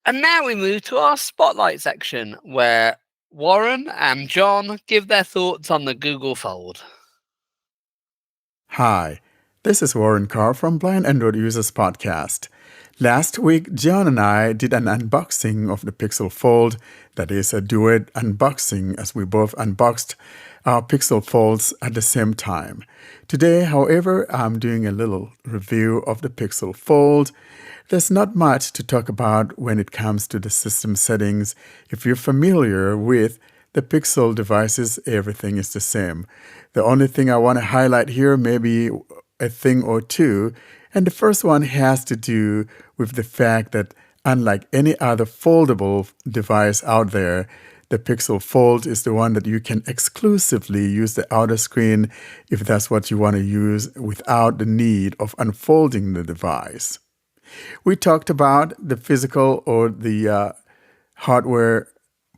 And now we move to our Spotlight section, where Warren and John give their thoughts on the Google Fold. Hi, this is Warren Carr from Blind Android Users Podcast. Last week, John and I did an unboxing of the Pixel Fold, that is a duet unboxing, as we both unboxed our Pixel Folds at the same time. Today, however, I'm doing a little review of the Pixel Fold. There's not much to talk about when it comes to the system settings. If you're familiar with the Pixel devices, everything is the same. The only thing I want to highlight here, maybe a thing or two, and the first one has to do with the fact that unlike any other foldable device out there, the Pixel Fold is the one that you can exclusively use the outer screen if that's what you want to use without the need of unfolding the device. We talked about the physical or the hardware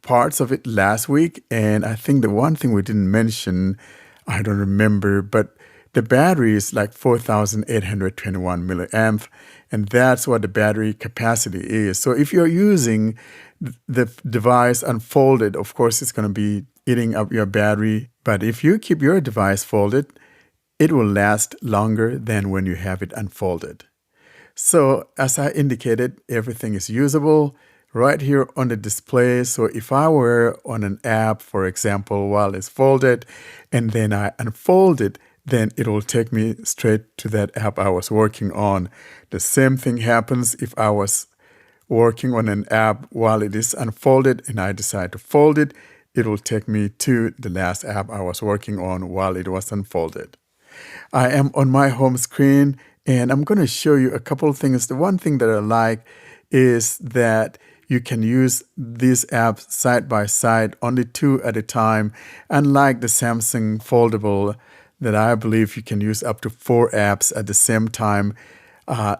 parts of it last week, and I think the one thing we didn't mention, I don't remember, but the battery is like 4,821 milliamp, and that's what the battery capacity is. So if you're using the device unfolded, of course, it's going to be eating up your battery. But if you keep your device folded, it will last longer than when you have it unfolded. So as I indicated, everything is usable right here on the display. So if I were on an app, for example, while it's folded, and then I unfold it, then it will take me straight to that app I was working on. The same thing happens if I was working on an app while it is unfolded and I decide to fold it, it will take me to the last app I was working on while it was unfolded. I am on my home screen and I'm going to show you a couple of things. The one thing that I like is that you can use these apps side by side, only two at a time, unlike the Samsung foldable that I believe you can use up to 4 apps at the same time.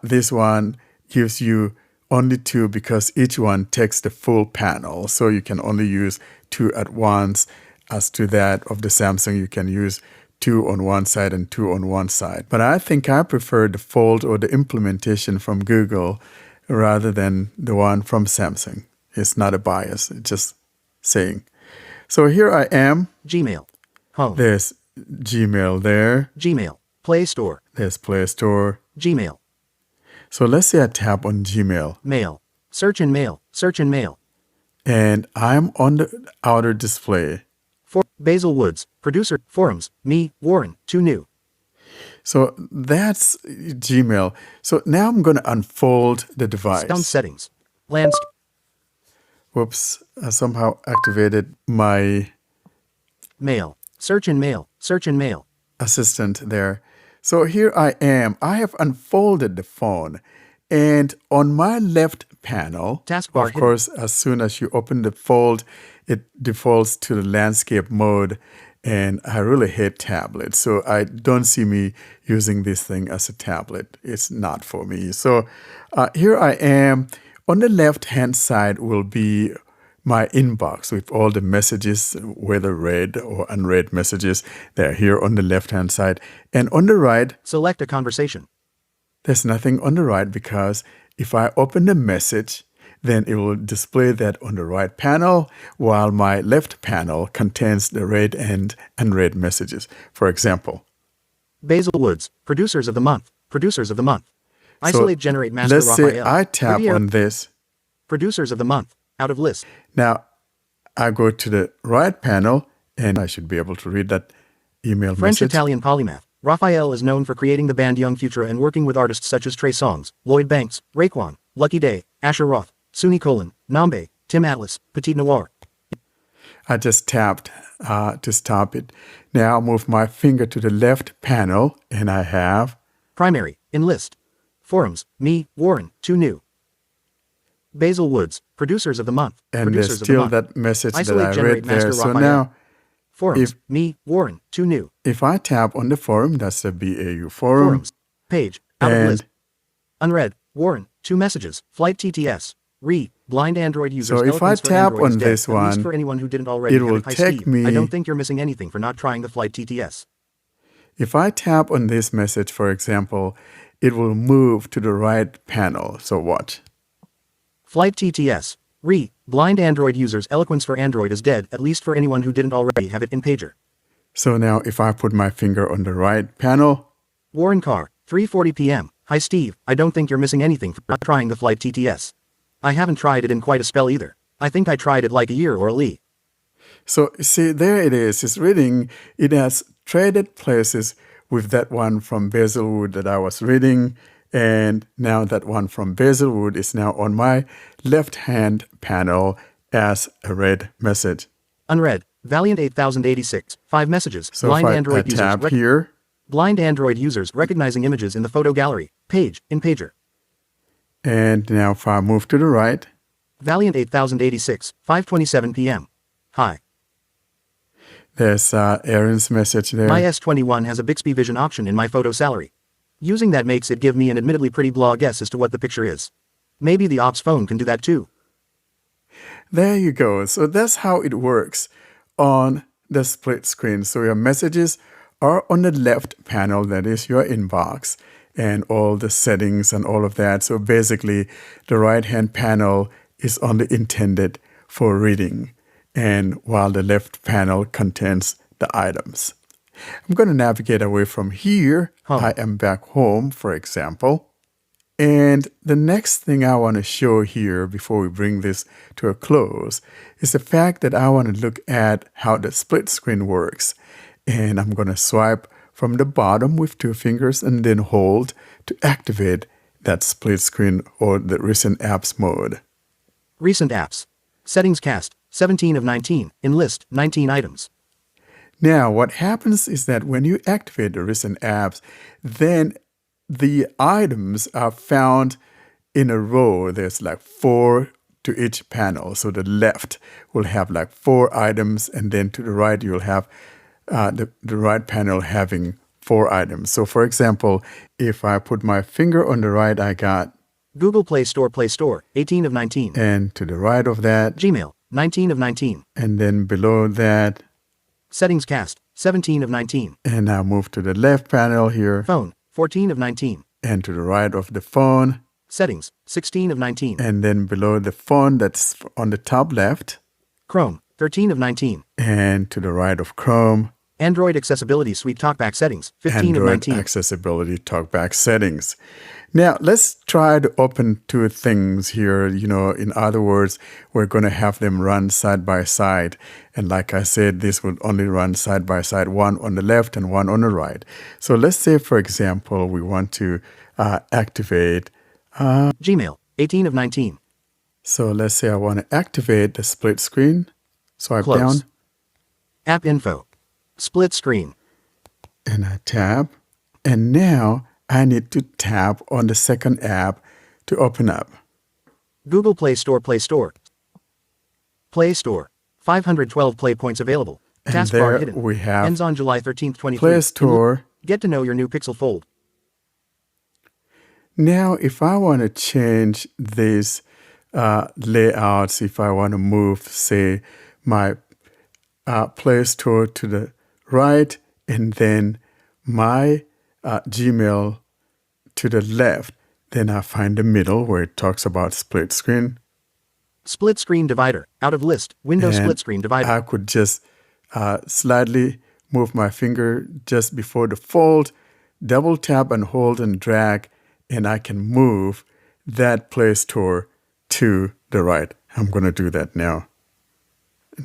This one gives you only 2 because each one takes the full panel. So you can only use 2 at once. As to that of the Samsung, you can use 2 on one side and 2 on one side. But I think I prefer the Fold or the implementation from Google rather than the one from Samsung. It's not a bias, it's just saying. So here I am. Gmail. Home. There's Gmail there. Gmail. Play Store. There's Play Store. Gmail. So let's say I tap on Gmail. Mail. Search in Mail. Search in Mail. And I'm on the outer display. For Basil Woods. Producer. Forums. Me. Warren. 2 new. So that's Gmail. So now I'm going to unfold the device. Sound settings. Lands. Whoops. I somehow activated my Mail. Search in Mail. Search in Mail. assistant there. So here I am. I have unfolded the phone. And on my left panel, Taskbar of course, as soon as you open the fold, it defaults to the landscape mode. And I really hate tablets. So I don't see me using this thing as a tablet. It's not for me. So here I am. On the left-hand side will be my inbox with all the messages, whether read or unread messages. They're here on the left-hand side. And on the right, Select a conversation. there's nothing on the right because if I open the message, then it will display that on the right panel, while my left panel contains the read and unread messages. For example, Basil Woods. Producers of the month. Producers of the month. Isolate Generate Master let's say Raphael. I tap Riviera. on this. Producers of the month. Out of list. Now, I go to the right panel, and I should be able to read that email message. French-Italian polymath. Raphael is known for creating the band Young Futura and working with artists such as Trey Songz, Lloyd Banks, Raekwon, Lucky Day, Asher Roth, Suni Colon, Nambe, Tim Atlas, Petit Noir. I just tapped to stop it. Now I'll move my finger to the left panel, and I have Primary. Enlist. Forums. Me. Warren. 2 new. Basil Woods. Producers of the month. and there's Producers still of the month. that message that Isolate I Generate read there. Master So Raphael. now, Forums. if- Me. Warren. 2 new. if I tap on the forum, that's the BAU forum, Forums. Page. Out of and list. Unread. Warren. 2 messages. Flight TTS. Blind Android users. So if I Eloquence for tap Android on is dead. this At least one, for anyone who didn't already it have will it. Hi, take Steve. me- I don't think you're missing anything for not trying the Flight TTS. if I tap on this message, for example, it will move to the right panel. So watch. Flight TTS. Blind Android users eloquence for Android is dead, at least for anyone who didn't already have it in Pager. So now if I put my finger on the right panel, Warren Carr, 3:40 p.m. Hi Steve, I don't think you're missing anything for not trying the Flight TTS. I haven't tried it in quite a spell either. I think I tried it like a year or a lee. so see, there it is. It's reading. It has traded places with that one from Basilwood that I was reading. And now that one from Basilwood is now on my left-hand panel as a read message. Unread. Valiant 8086. 5 messages. So Blind if I Android users. tap here, Blind Android users recognizing images in the photo gallery. Page. In Pager. and now if I move to the right, Valiant 8086. 5:27 p.m. Hi. there's Aaron's message there. My S21 has a Bixby Vision option in my photo salary. Using that makes it give me an admittedly pretty blah guess as to what the picture is. Maybe the ops phone can do that too. There you go. So that's how it works on the split screen. So your messages are on the left panel, that is your inbox, and all the settings and all of that. So basically, the right-hand panel is only intended for reading, and while the left panel contains the items. I'm going to navigate away from here. Home. I am back home, for example. And the next thing I want to show here before we bring this to a close is the fact that I want to look at how the split screen works. And I'm going to swipe from the bottom with 2 fingers and then hold to activate that split screen or the recent apps mode. Recent apps. Settings cast. 17 of 19. In list. 19 items. Now, what happens is that when you activate the recent apps, then the items are found in a row. There's like 4 to each panel. So the left will have like 4 items, and then to the right, you'll have the right panel having 4 items. So for example, if I put my finger on the right, I got Google Play Store, 18 of 19. and to the right of that, Gmail, 19 of 19. and then below that, Settings cast, 17 of 19. and now move to the left panel here, Phone, 14 of 19. and to the right of the phone, Settings, 16 of 19. and then below the phone that's on the top left, Chrome, 13 of 19. and to the right of Chrome, Android Accessibility Suite Talkback Settings, 15 of Android 19. Accessibility Talkback Settings. Now, let's try to open 2 things here. In other words, we're going to have them run side by side. And like I said, this would only run side by side, one on the left and one on the right. So let's say, for example, we want to activate. Gmail, 18 of 19. So let's say I want to activate the split screen. Swipe Close. down App Info. Split screen. and I tap. And now I need to tap on the second app to open up. Google Play Store, Play Store. Play Store. 512 play points available. And Taskbar there hidden. we have Ends on July 13th, 23. Play Store. Get to know your new Pixel Fold. Now, if I want to change these layouts, if I want to move, say, my Play Store to the right and then my Gmail to the left, then I find the middle where it talks about split screen. Split screen divider. Out of list. Windows And split screen divider. I could just slightly move my finger just before the fold, double tap and hold and drag, and I can move that Play Store to the right. I'm going to do that now.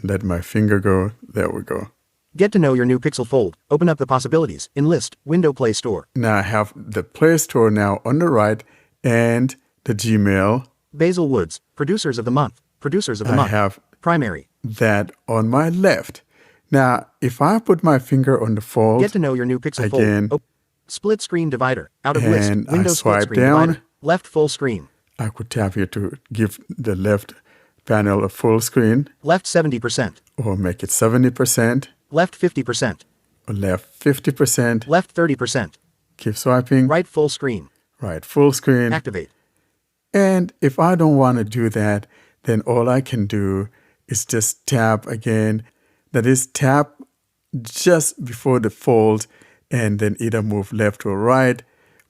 Let my finger go. There we go. Get to know your new Pixel Fold. Open up the possibilities. In list. Window Play Store. Now I have the Play Store now on the right and the Gmail. Basil Woods. Producers of the month. Producers of the I month. have Primary. that on my left. Now, if I put my finger on the fold, Get to know your new Pixel again, Fold. Split screen divider. Out of list. and I Windows split swipe screen down. divider. Left full screen. I could tap here to give the left panel a full screen, Left 70%. or make it 70%, Left 50%. or left 50%. Left 30%. Keep swiping. Right full screen. Right full screen. Activate. And if I don't want to do that, then all I can do is just tap again. That is, tap just before the fold and then either move left or right.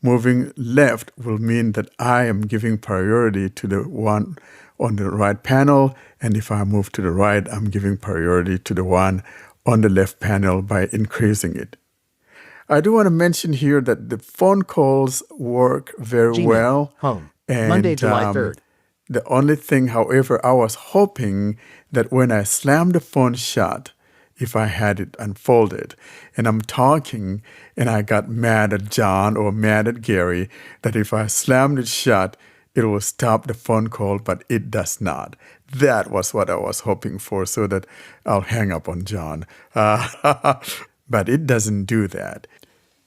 Moving left will mean that I am giving priority to the one on the right panel. And if I move to the right, I'm giving priority to the one on the left panel by increasing it. I do want to mention here that the phone calls work very Gmail. well. Home. And Monday, July 3rd. the only thing, however, I was hoping that when I slammed the phone shut, if I had it unfolded, and I'm talking and I got mad at John or mad at Gary, that if I slammed it shut, it will stop the phone call, but it does not. That was what I was hoping for, so that I'll hang up on John. But it doesn't do that.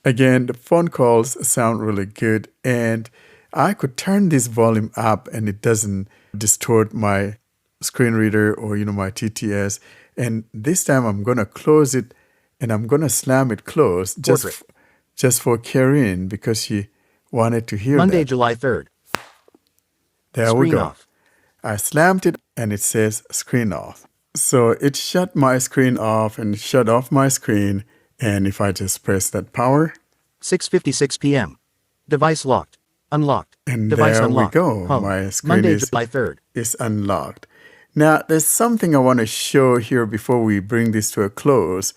Again, the phone calls sound really good, and I could turn this volume up and it doesn't distort my screen reader or my TTS. And this time I'm going to close it and I'm going to slam it closed just for Karine, because she wanted to hear Monday, that. July 3rd. There Screen we go. off. I slammed it and it says screen off. So it shut my screen off and shut off my screen. And if I just press that power, 6:56 p.m. Device locked. Unlocked. and Device there unlocked. we go. Home. My screen Monday, July 3rd. is unlocked. Now, there's something I want to show here before we bring this to a close.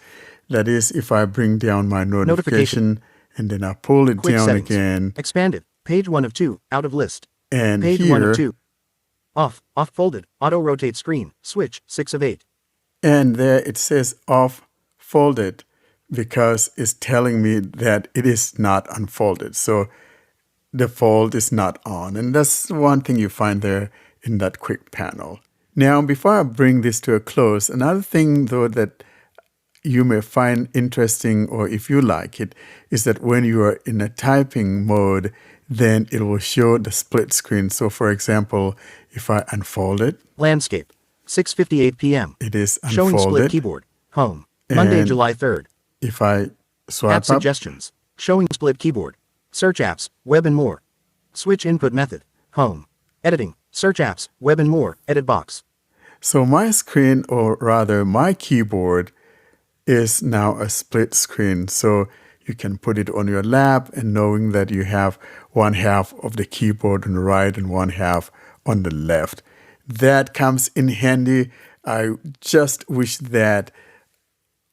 That is, if I bring down my notification and then I pull it Quick down settings. again. Expanded. Page 1 of 2. Out of list. And Page here, 1 of 2. Off. Off folded. Auto rotate screen. Switch. 6 of 8. and there it says off folded, because it's telling me that it is not unfolded. So the fold is not on. And that's one thing you find there in that quick panel. Now, before I bring this to a close, another thing, though, that you may find interesting, or if you like it, is that when you are in a typing mode, then it will show the split screen. So, for example, if I unfold it, Landscape. 6:58 p.m. it is Showing split unfolded. keyboard. Home. Monday, And July 3rd. If I swipe App up, suggestions. Showing split keyboard. Search apps. Web and more. Switch input method. Home. Editing. Search apps. Web and more. Edit box. so my screen, or rather my keyboard, is now a split screen. So you can put it on your lap, and knowing that you have one half of the keyboard on the right and one half on the left. That comes in handy. I just wish that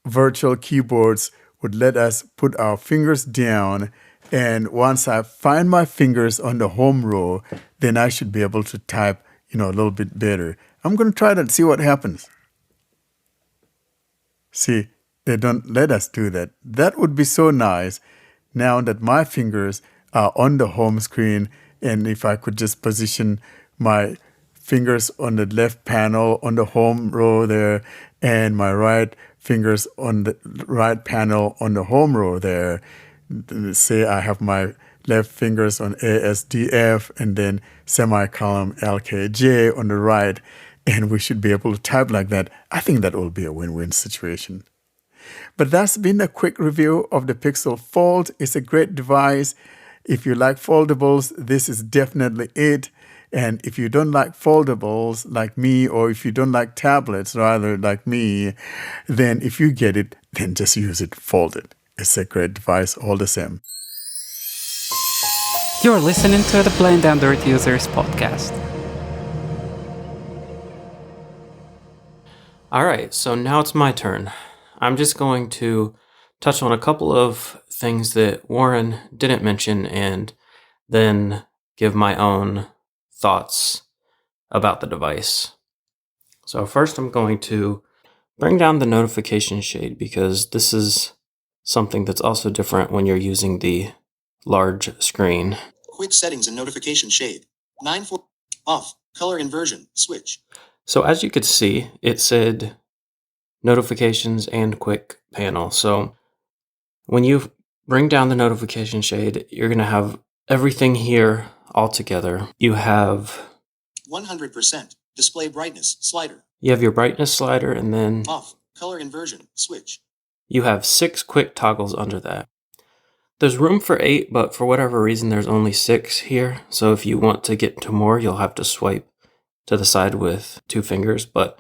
virtual keyboards would let us put our fingers down, and once I find my fingers on the home row, then I should be able to type, a little bit better. I'm going to try that and see what happens. See, they don't let us do that. That would be so nice now that my fingers are on the home screen, and if I could just position my fingers on the left panel on the home row there, and my right fingers on the right panel on the home row there. Say I have my left fingers on ASDF and then semicolon LKJ on the right, and we should be able to type like that. I think that will be a win-win situation. But that's been a quick review of the Pixel Fold. It's a great device. If you like foldables, this is definitely it. And if you don't like foldables like me, or if you don't like tablets rather like me, then if you get it, then just use it folded. It's a great device all the same. You're listening to the Blind Android Users podcast. Alright, so now it's my turn. I'm just going to touch on a couple of things that Warren didn't mention, and then give my own thoughts about the device. So first I'm going to bring down the notification shade, because this is something that's also different when you're using the large screen. Quick settings and notification shade. 9:4. Off. Color inversion. Switch. So as you could see, it said notifications and quick panel. So when you bring down the notification shade, you're going to have everything here all together. You have 100%. Display brightness. Slider. You have your brightness slider, and then Off. Color inversion. Switch. you have 6 quick toggles under that. There's room for 8, but for whatever reason there's only 6 here. So if you want to get to more, you'll have to swipe to the side with 2 fingers, but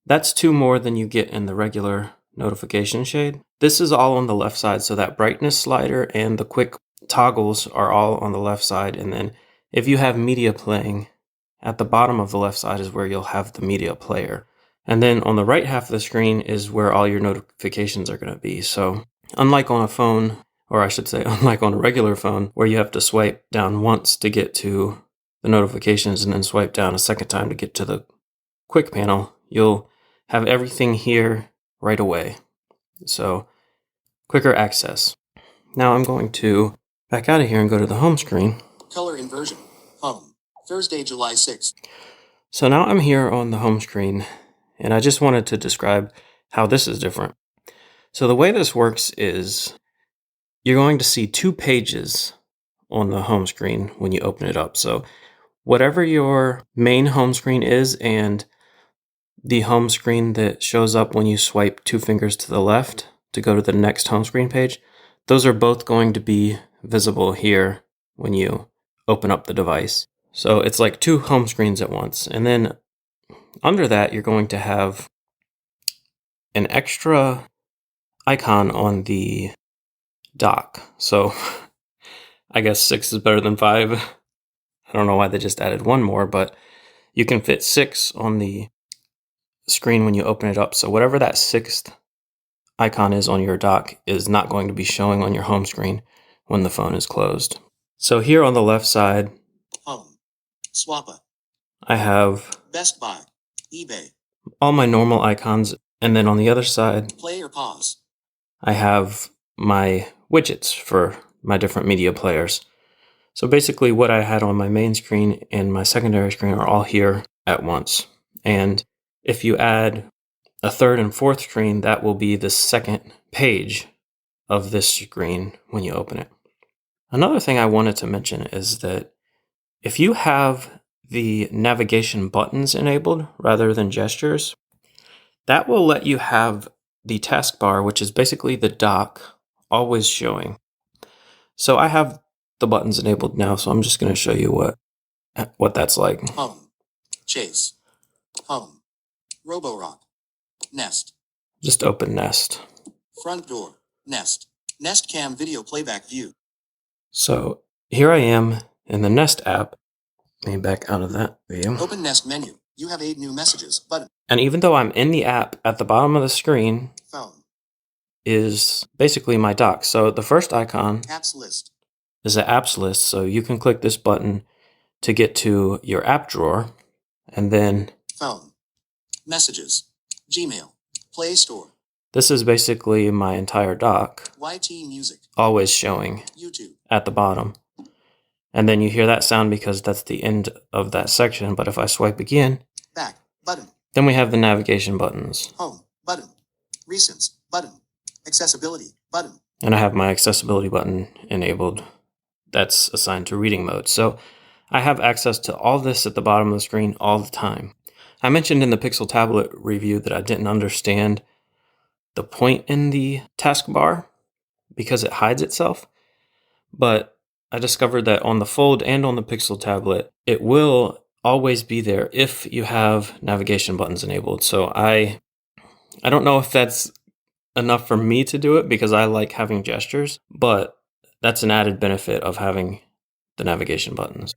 that's 2 more than you get in the regular notification shade. This is all on the left side, so that brightness slider and the quick toggles are all on the left side. And then if you have media playing, at the bottom of the left side is where you'll have the media player. And then on the right half of the screen is where all your notifications are going to be. So unlike on a phone, or I should say unlike on a regular phone, where you have to swipe down once to get to the notifications and then swipe down a second time to get to the quick panel, you'll have everything here right away. So quicker access. Now I'm going to back out of here and go to the home screen. Color inversion. Home. Thursday, July 6th. So now I'm here on the home screen, and I just wanted to describe how this is different. So the way this works is you're going to see 2 pages on the home screen when you open it up. So whatever your main home screen is and the home screen that shows up when you swipe 2 fingers to the left to go to the next home screen page, those are both going to be visible here when you open up the device. So it's like 2 home screens at once. And then under that, you're going to have an extra icon on the dock. So I guess 6 is better than 5. I don't know why they just added 1 more, but you can fit 6 on the screen when you open it up. So whatever that 6th icon is on your dock is not going to be showing on your home screen when the phone is closed. So here on the left side, Home. Swappa. I have Best Buy. eBay. all my normal icons. And then on the other side, Play or pause. I have my widgets for my different media players. So basically what I had on my main screen and my secondary screen are all here at once. And if you add a 3rd and 4th screen, that will be the second page of this screen when you open it. Another thing I wanted to mention is that if you have the navigation buttons enabled rather than gestures, that will let you have the taskbar, which is basically the dock, always showing. So I have the buttons enabled now, so I'm just going to show you what that's like. Home. Chase. Home. Roborock. Nest. Just open Nest. Front door. Nest. Nest Cam video playback view. So here I am in the Nest app. Let me back out of that view. Open Nest menu. You have 8 new messages. Button. And even though I'm in the app, at the bottom of the screen Phone. is basically my dock. So the first icon Apps list. is an apps list. So you can click this button to get to your app drawer. And then Phone. Messages. Gmail. Play Store. this is basically my entire dock, YT Music. always showing YouTube. at the bottom. And then you hear that sound because that's the end of that section. But if I swipe again, Back. Button. then we have the navigation buttons. Home. Button. Recents. Button. Accessibility. Button. And I have my accessibility button enabled. That's assigned to reading mode. So I have access to all this at the bottom of the screen all the time. I mentioned in the Pixel tablet review that I didn't understand the point in the taskbar because it hides itself. But I discovered that on the Fold and on the Pixel tablet, it will always be there if you have navigation buttons enabled. So I don't know if that's enough for me to do it because I like having gestures, but that's an added benefit of having the navigation buttons.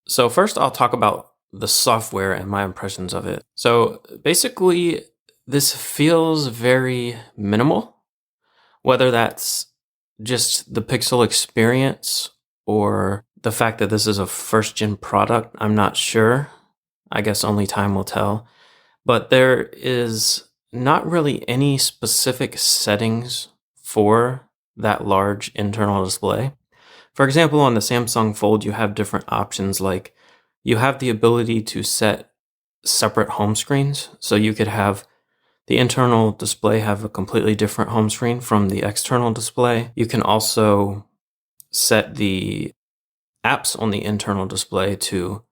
So first I'll talk about the software and my impressions of it. So basically, this feels very minimal, whether that's just the Pixel experience or the fact that this is a first-gen product. I'm not sure. I guess only time will tell. But there is not really any specific settings for that large internal display. For example, on the Samsung Fold, you have different options, like you have the ability to set separate home screens. So you could have the internal display have a completely different home screen from the external display. You can also set the apps on the internal display to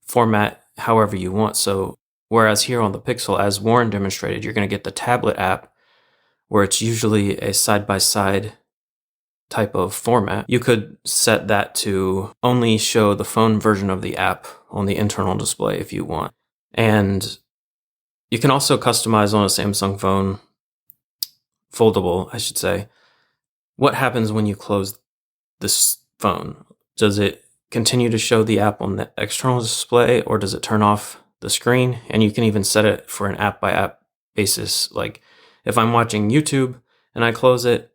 format however you want. So whereas here on the Pixel, as Warren demonstrated, you're going to get the tablet app where it's usually a side-by-side type of format. You could set that to only show the phone version of the app on the internal display if you want. And you can also customize on a Samsung phone, foldable, I should say, what happens when you close this phone. Does it continue to show the app on the external display, or does it turn off the screen? And you can even set it for an app by app basis. Like if I'm watching YouTube and I close it,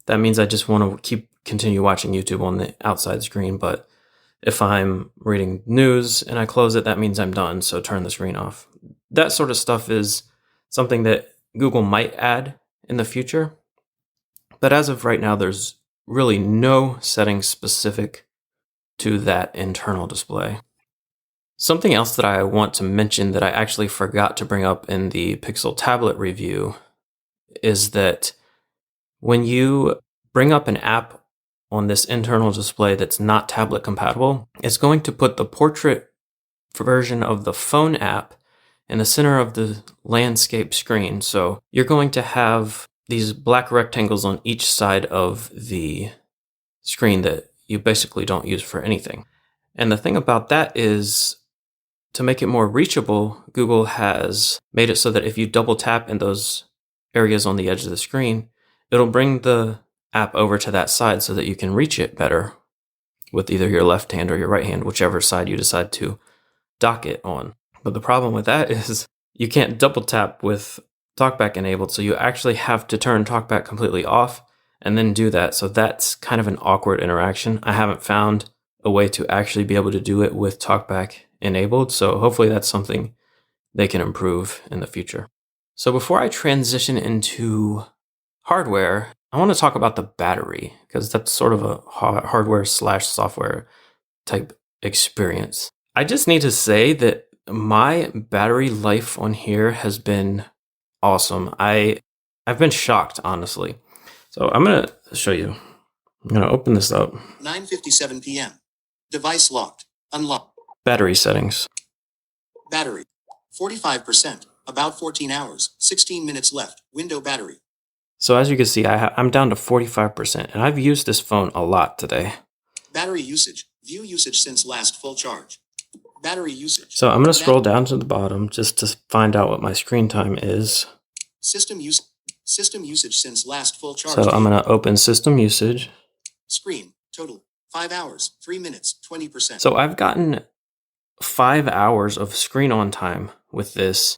that means I just want to continue watching YouTube on the outside screen. But if I'm reading news and I close it, that means I'm done. So turn the screen off. That sort of stuff is something that Google might add in the future. But as of right now, there's really no settings specific to that internal display. Something else that I want to mention that I actually forgot to bring up in the Pixel tablet review is that when you bring up an app on this internal display that's not tablet compatible, it's going to put the portrait version of the phone app in the center of the landscape screen. So you're going to have these black rectangles on each side of the screen that you basically don't use for anything. And the thing about that is, to make it more reachable, Google has made it so that if you double tap in those areas on the edge of the screen, it'll bring the app over to that side so that you can reach it better with either your left hand or your right hand, whichever side you decide to dock it on. But the problem with that is you can't double tap with TalkBack enabled, so you actually have to turn TalkBack completely off and then do that. So that's kind of an awkward interaction. I haven't found a way to actually be able to do it with TalkBack enabled, so hopefully that's something they can improve in the future. So before I transition into hardware, I want to talk about the battery, because that's sort of a hardware/software type experience. I just need to say that my battery life on here has been awesome. I've been shocked, honestly. So I'm going to show you. I'm going to open this up. 9:57 p.m. Device locked. Unlocked. Battery settings. Battery. 45%. About 14 hours. 16 minutes left. Window battery. So as you can see, I'm down to 45%, and I've used this phone a lot today. Battery usage. View usage since last full charge. Battery usage. So I'm going to scroll down to the bottom just to find out what my screen time is. System usage since last full charge. So I'm going to open system usage. Screen. Total. 5 hours. 3 minutes. 20%. So I've gotten 5 hours of screen on time with this,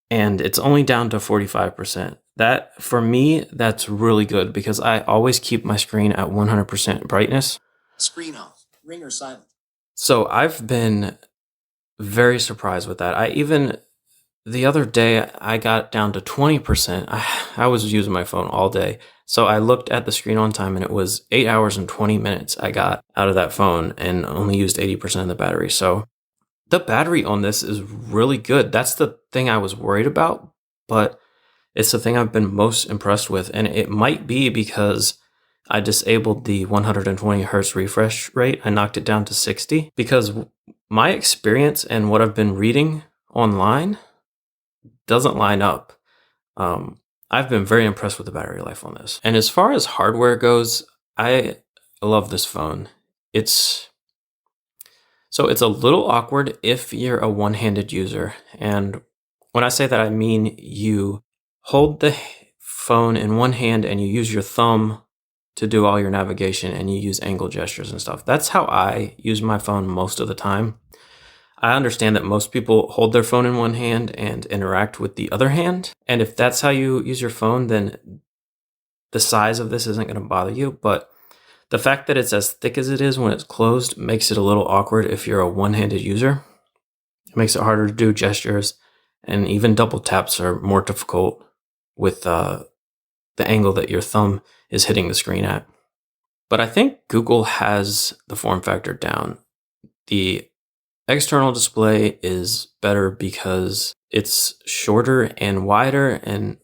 and it's only down to 45%. That, for me, that's really good because I always keep my screen at 100% brightness. Screen off. Ringer silent. So I've been very surprised with that. The other day, I got down to 20%. I was using my phone all day. So I looked at the screen on time, and it was 8 hours and 20 minutes I got out of that phone and only used 80% of the battery. So the battery on this is really good. That's the thing I was worried about, but it's the thing I've been most impressed with. And it might be because I disabled the 120 hertz refresh rate. I knocked it down to 60 because my experience and what I've been reading online doesn't line up. I've been very impressed with the battery life on this. And as far as hardware goes, I love this phone. It's a little awkward if you're a one-handed user. And when I say that, I mean you hold the phone in one hand and you use your thumb to do all your navigation and you use angle gestures and stuff. That's how I use my phone most of the time. I understand that most people hold their phone in one hand and interact with the other hand. And if that's how you use your phone, then the size of this isn't going to bother you. But the fact that it's as thick as it is when it's closed makes it a little awkward if you're a one-handed user. It makes it harder to do gestures, and even double taps are more difficult with the angle that your thumb is hitting the screen at. But I think Google has the form factor down. The external display is better because it's shorter and wider and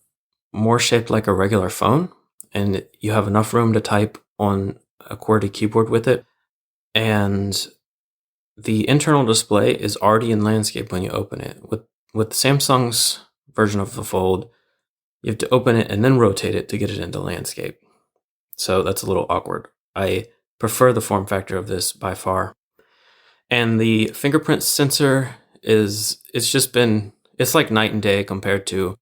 more shaped like a regular phone, and you have enough room to type on a QWERTY keyboard with it. And the internal display is already in landscape when you open it. With Samsung's version of the Fold, you have to open it and then rotate it to get it into landscape. So that's a little awkward. I prefer the form factor of this by far. And the fingerprint sensor it's like night and day compared to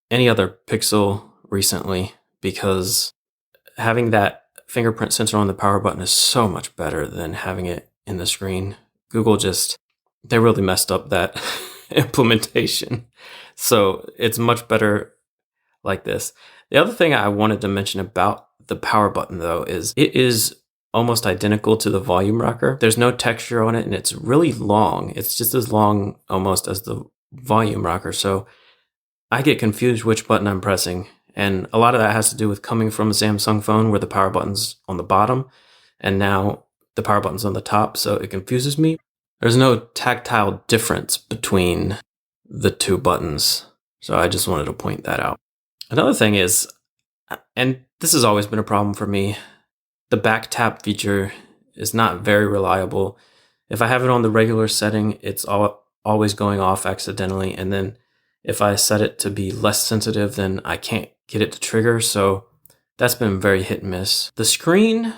any other Pixel recently, because having that fingerprint sensor on the power button is so much better than having it in the screen. Google they really messed up that implementation. So it's much better like this. The other thing I wanted to mention about the power button, though, is it is almost identical to the volume rocker. There's no texture on it, and it's really long. It's just as long almost as the volume rocker. So I get confused which button I'm pressing. And a lot of that has to do with coming from a Samsung phone where the power button's on the bottom, and now the power button's on the top, so it confuses me. There's no tactile difference between the two buttons. So I just wanted to point that out. Another thing is, and this has always been a problem for me, the back tap feature is not very reliable. If I have it on the regular setting, it's always going off accidentally. And then if I set it to be less sensitive, then I can't get it to trigger. So that's been very hit and miss. The screen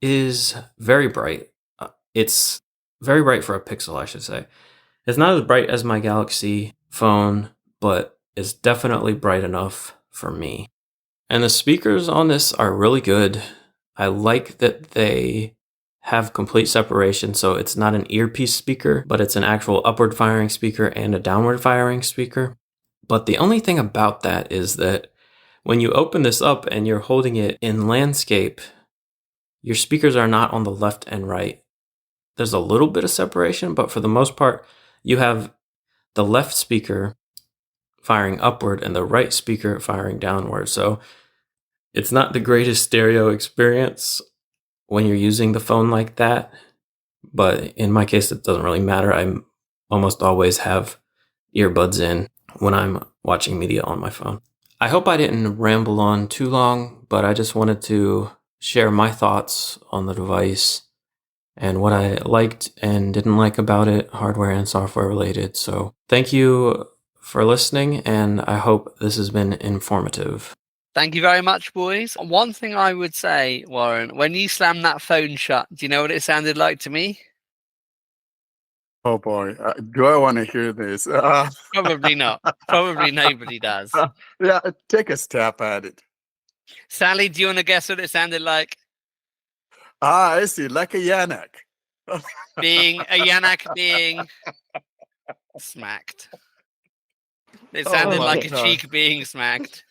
is very bright. It's very bright for a Pixel, I should say. It's not as bright as my Galaxy phone, but it's definitely bright enough for me. And the speakers on this are really good. I like that they have complete separation, so it's not an earpiece speaker, but it's an actual upward firing speaker and a downward firing speaker. But the only thing about that is that when you open this up and you're holding it in landscape, your speakers are not on the left and right. There's a little bit of separation, but for the most part, you have the left speaker firing upward and the right speaker firing downward. So it's not the greatest stereo experience when you're using the phone like that. But in my case, it doesn't really matter. I almost always have earbuds in when I'm watching media on my phone. I hope I didn't ramble on too long, but I just wanted to share my thoughts on the device and what I liked and didn't like about it, hardware and software related. So thank you for listening, and I hope this has been informative. Thank you very much, boys. One thing I would say, Warren, when you slammed that phone shut, do you know what it sounded like to me? Oh boy, do I want to hear this? Probably not. Probably nobody does. Yeah, take a stab at it. Sally, do you want to guess what it sounded like? I see, like a Yanak. Being a Yanak being smacked. It sounded my like a God. cheek being smacked.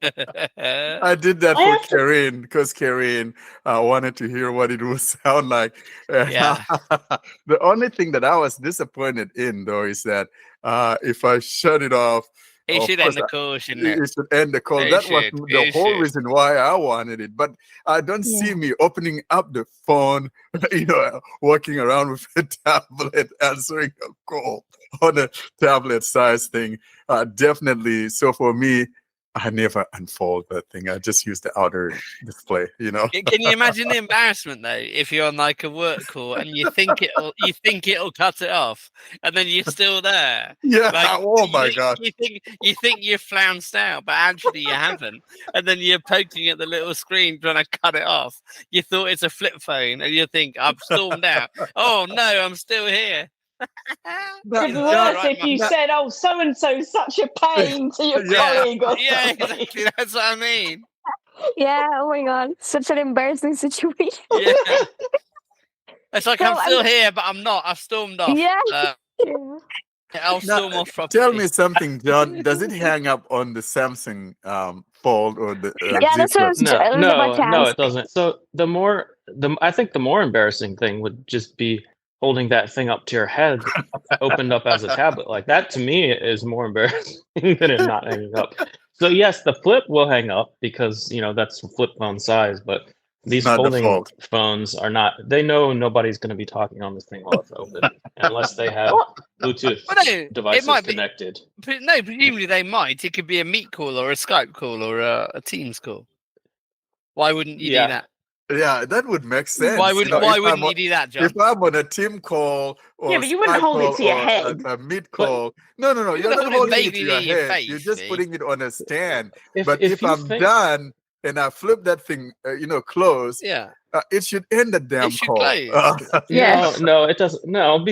I did that for Karine because Karine wanted to hear what it would sound like. Yeah. The only thing that I was disappointed in, though, is that if I shut it off, It of should course, end the call, shouldn't it? it should end the call. It That should. was the It whole should. reason why I wanted it. But I don't see me opening up the phone, walking around with a tablet, answering a call on a tablet size thing. Definitely. So for me, I never unfold that thing. I just use the outer display, Can you imagine the embarrassment though, if you're on like a work call and you think it'll cut it off, and then you're still there? Yeah. Like, Oh my God. You think you've flounced out, but actually you haven't. And then you're poking at the little screen trying to cut it off. You thought it's a flip phone, and you think I've stormed out. Oh no, I'm still here. It'd be worse if you said, "Oh, so and so, such a pain to your colleague." Or yeah, something. exactly. That's what I mean. Yeah, oh my God. Such an embarrassing situation. Yeah. It's like So, I'm still here, but I'm not. I've stormed off. Yeah. I'll Now, storm off properly. tell me something, John. Does it hang up on the Samsung Fold or the Yeah, Z that's what I was, Flip? I was about to No, ask. it doesn't. So I think the more embarrassing thing would just be holding that thing up to your head, opened up as a tablet. Like that to me is more embarrassing than it not hanging up. So yes, the flip will hang up because that's flip phone size, but these Not the folding Fold. phones are not. They know nobody's going to be talking on this thing while it's open unless they have Bluetooth Well, no, devices it might be. connected. But no, presumably they might. It could be a Meet call or a Skype call or a Teams call. Why wouldn't you do that? Yeah, that would make sense. Why wouldn't you do that, John? If I'm on a team call or Yeah, but you wouldn't Skype hold it call to your or head. a meet call. No. You're not not holding it holding it to vaguely your in your head. face, You're just see? putting it on a stand. If But if you I'm think- done and I flip that thing, close, Yeah. it should end the damn should call. close. Yes. No, it doesn't. No,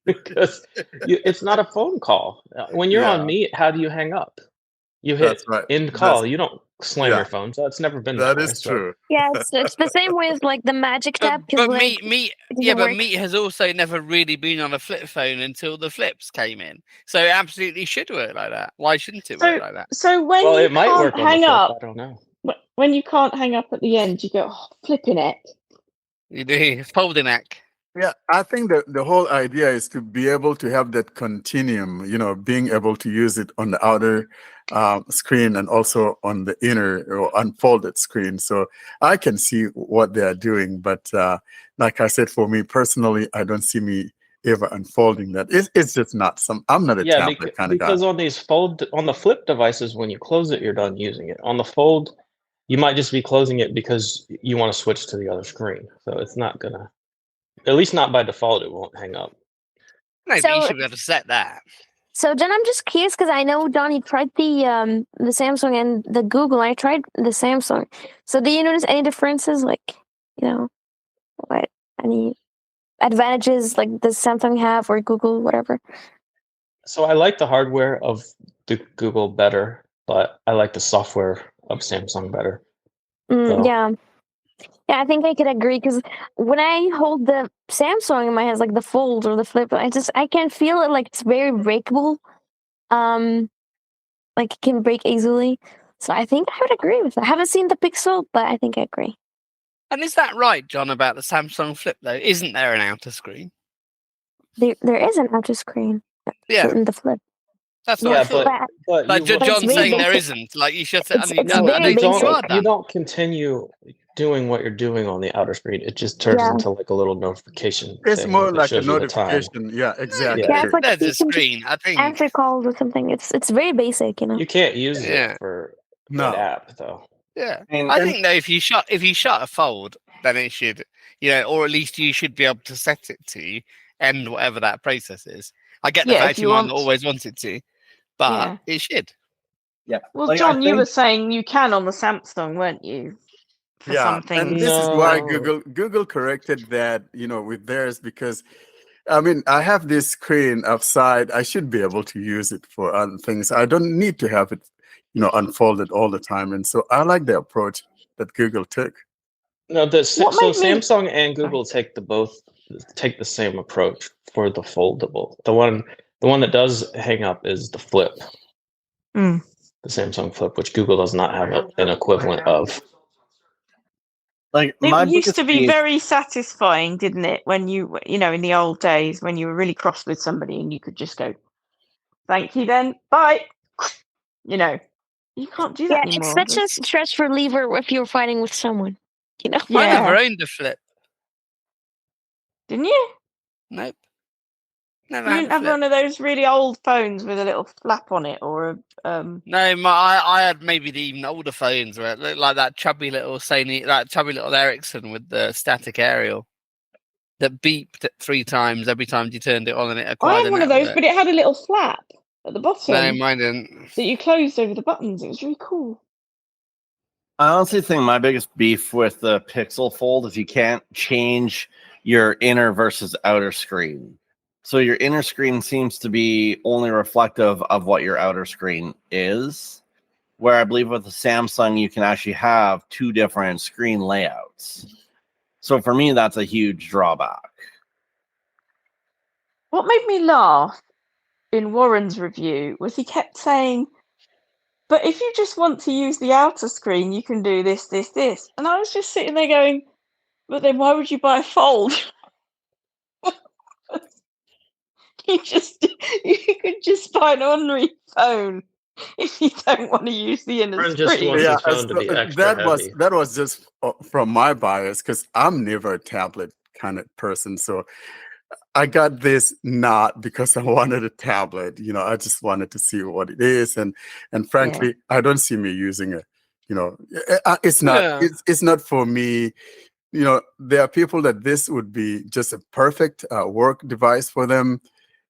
because it's not a phone call. When you're Yeah. on Meet, how do you hang up? You hit That's right. end call. You don't slam your phone. So it's never been That way, is so. true. Yeah, it's the same with like the Magic Tab. But Like, Meat, it doesn't work. Meat has also never really been on a flip phone until the flips came in. So it absolutely should work like that. Why shouldn't it work like that? So when Well, you it might can't work on the hang flip, up, I don't know. when you can't hang up at the end, you go, oh, flipping it. You do folding neck. Yeah, I think the whole idea is to be able to have that continuum, being able to use it on the outer screen and also on the inner or unfolded screen. So I can see what they are doing. But like I said, for me personally, I don't see me ever unfolding that. It's just not I'm not a tablet kind of guy. Because on these on the flip devices, when you close it, you're done using it. On the fold, you might just be closing it because you want to switch to the other screen. So it's not gonna, at least not by default, it won't hang up. No, So- but you should be able to set that. So Jen, I'm just curious because I know Donnie tried the Samsung and the Google. I tried the Samsung. So do you notice any differences? Like, what any advantages like does Samsung have or Google, whatever? So I like the hardware of the Google better, but I like the software of Samsung better. So- Yeah. Yeah, I think I could agree because when I hold the Samsung in my hands, like the Fold or the Flip, I can feel it like it's very breakable. Like it can break easily. So I think I would agree with that. I haven't seen the Pixel, but I think I agree. And is that right, John, about the Samsung Flip though? Isn't there an outer screen? There is an outer screen Yeah, in the Flip. that's what Yeah, I thought. but Like you won't- John's very saying there basic. isn't. Like you should say, It's I very think you basic. are you done. don't continue doing what you're doing on the outer screen. It just turns Yeah. into like a little notification. It's thing more that like a shows you the time. notification. Yeah, exactly. Yeah, it's like There's you a can just screen. I think. answer calls or something. It's very basic, You can't use it for an No. app though. Yeah, And- I and- think though if you shut a fold, then it should, or at least you should be able to set it to end whatever that process is. I get the Yeah, if fact you you might want- not always want it to, but Yeah. it should. Yeah. Well, Like, I John, you were think- saying you can on the Samsung, weren't you? For Yeah, something. and this is why No. Google corrected that, with theirs because, I mean, I have this screen upside. I should be able to use it for other things. I don't need to have it, unfolded all the time. And so I like the approach that Google took. No, so What made me- Samsung and Google take the same approach for the foldable. The one that does hang up is the Flip. Mm. The Samsung Flip, which Google does not have an equivalent of. Like my It used biggest to be beef- very satisfying, didn't it? When you in the old days, when you were really cross with somebody and you could just go, "Thank you, then bye." You can't do that Yeah, anymore. it's such a stress reliever if you're fighting with someone. I Yeah. never owned a Flip. Didn't you? Nope. Never You had didn't a have Flip. one of those really old phones with a little flap on it, or a No, I had maybe the even older phones where it looked like that chubby little Sony, that chubby little Ericsson with the static aerial that beeped 3 times every time you turned it on and it I acquired had a one of those, network. but it had a little flap at the bottom No, mine didn't. that you closed over the buttons. It was really cool. I honestly think my biggest beef with the Pixel Fold is you can't change your inner versus outer screen. So your inner screen seems to be only reflective of what your outer screen is, where I believe with the Samsung you can actually have 2 different screen layouts. So for me, that's a huge drawback. What made me laugh in Warren's review was he kept saying, "But if you just want to use the outer screen, you can do this, this, this." And I was just sitting there going, "But then why would you buy a Fold?" you could just buy an ordinary phone if you don't want to use the inner Warren just screen. wants Yeah, his phone to be so extra heavy. that was just from my bias because I'm never a tablet kind of person. So I got this not because I wanted a tablet. I just wanted to see what it is, and frankly, I don't see me using it. It's not Yeah. it's not for me. There are people that this would be just a perfect work device for them,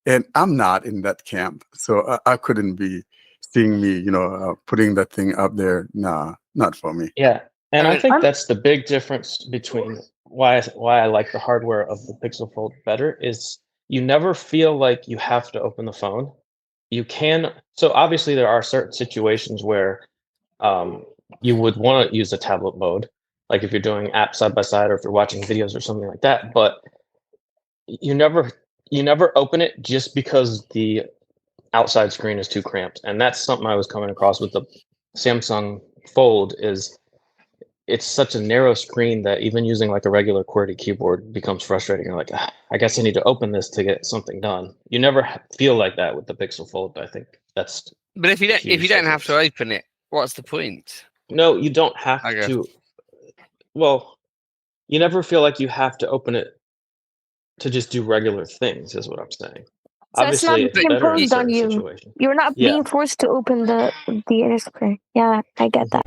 and I'm not in that camp. So I couldn't be seeing me, putting that thing up there. Nah, not for me. Yeah, and I I mean, think that's the big difference between why I like the hardware of the Pixel Fold better is you never feel like you have to open the phone. You can. So obviously there are certain situations where you would want to use the tablet mode, like if you're doing apps side by side or if you're watching videos or something like that. But you never open it just because the outside screen is too cramped. And that's something I was coming across with the Samsung Fold is it's such a narrow screen that even using like a regular QWERTY keyboard becomes frustrating. You're like, I guess I need to open this to get something done. You never feel like that with the Pixel Fold. I think that's. But if you don't have to open it, what's the point? No, you don't have to. Well, you never feel like you have to open it to just do regular things, is what I'm saying. So Obviously, it's not imposed on you. Situation. You're not being forced to open the inner screen. Yeah, I get that.